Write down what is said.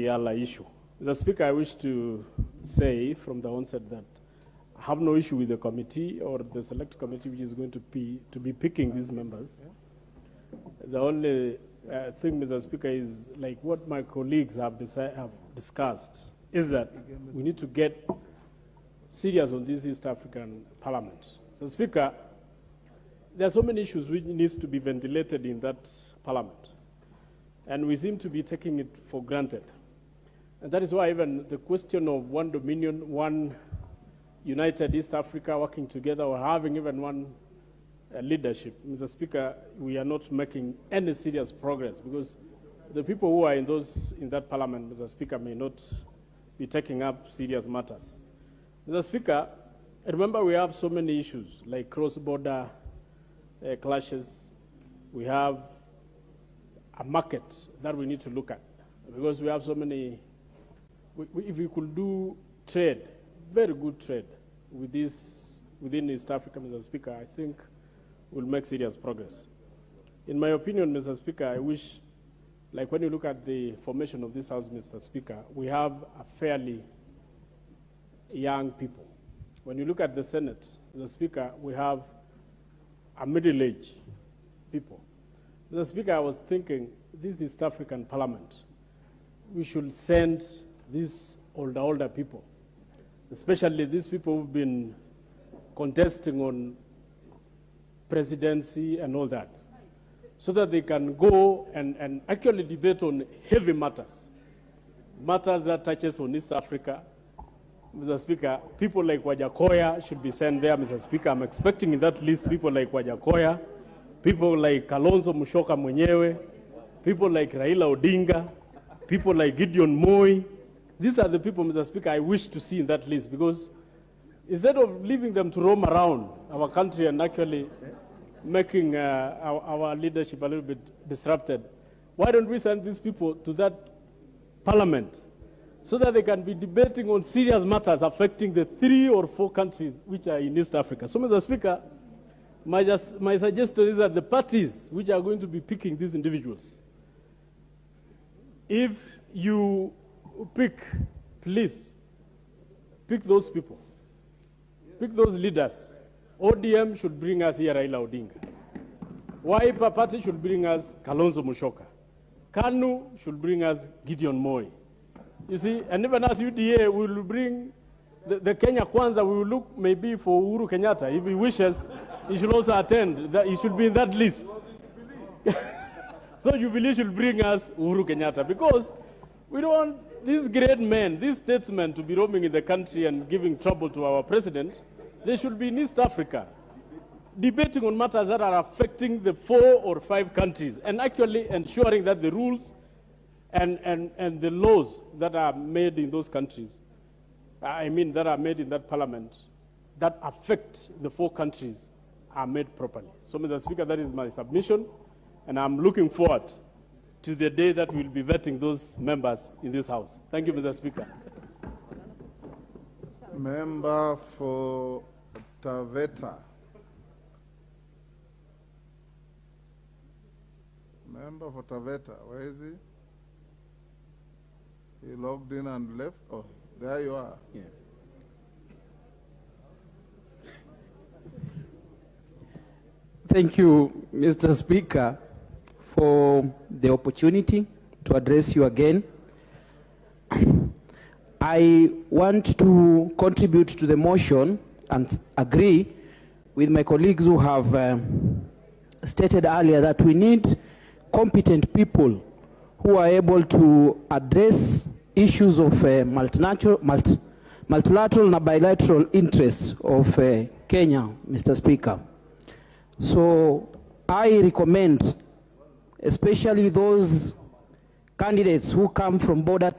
EALA issue. Mr. Speaker, I wish to say from the onset that I have no issue with the committee or the select committee which is going to be picking these members. The only thing, Mr. Speaker, is like what my colleagues have discussed, is that we need to get serious on this East African Parliament. So, Speaker, there are so many issues which needs to be ventilated in that Parliament, and we seem to be taking it for granted. And that is why even the question of one dominion, one united East Africa working together, or having even one leadership, Mr. Speaker, we are not making any serious progress because the people who are in that Parliament, Mr. Speaker, may not be taking up serious matters. Mr. Speaker, remember we have so many issues like cross-border clashes. We have a market that we need to look at because we have so many. If we could do trade, very good trade with this within East Africa, Mr. Speaker, I think we'll make serious progress. In my opinion, Mr. Speaker, I wish, like when you look at the formation of this House, Mr. Speaker, we have a fairly young people. When you look at the Senate, Mr. Speaker, we have a middle-aged people. Mr. Speaker, I was thinking, this East African Parliament, we should send these older people, especially these people who've been contesting on presidency and all that, so that they can go and actually debate on heavy matters that touches on East Africa. Mr. Speaker, people like Wajackoyah should be sent there, Mr. Speaker. I'm expecting in that list people like Wajackoyah, people like Kalonzo Musyoka mwenyewe, people like Raila Odinga, people like Gideon Moi. These are the people, Mr. Speaker, I wish to see in that list, because instead of leaving them to roam around our country and actually making our leadership a little bit disrupted, why don't we send these people to that Parliament so that they can be debating on serious matters affecting the 3 or 4 countries which are in East Africa? So, Mr. Speaker, my suggestion is that the parties which are going to be picking these individuals, if you pick, please, pick those people. Pick those leaders. ODM should bring us here Raila Odinga. Wiper Party should bring us Kalonzo Musyoka. KANU should bring us Gideon Moi. You see, and even as UDA, we will bring the Kenya Kwanza. We will look maybe for Uhuru Kenyatta. If he wishes, he should also attend. He should be in that list. So Jubilee should bring us Uhuru Kenyatta, because we don't want these great men, these statesmen, to be roaming in the country and giving trouble to our president. They should be in East Africa, debating on matters that are affecting the 4 or 5 countries, and actually ensuring that the rules and the laws that are made in those countries, that are made in that Parliament, that affect the 4 countries, are made properly. So, Mr. Speaker, that is my submission, and I'm looking forward to the day that we'll be vetting those members in this House. Thank you, Mr. Speaker. Member for Taveta. Member for Taveta, where is he? He logged in and left? Oh, there you are. Yeah. Thank you, Mr. Speaker, for the opportunity to address you again. I want to contribute to the motion and agree with my colleagues who have stated earlier that we need competent people who are able to address issues of multilateral and bilateral interests of Kenya, Mr. Speaker. So I recommend, especially those candidates who come from border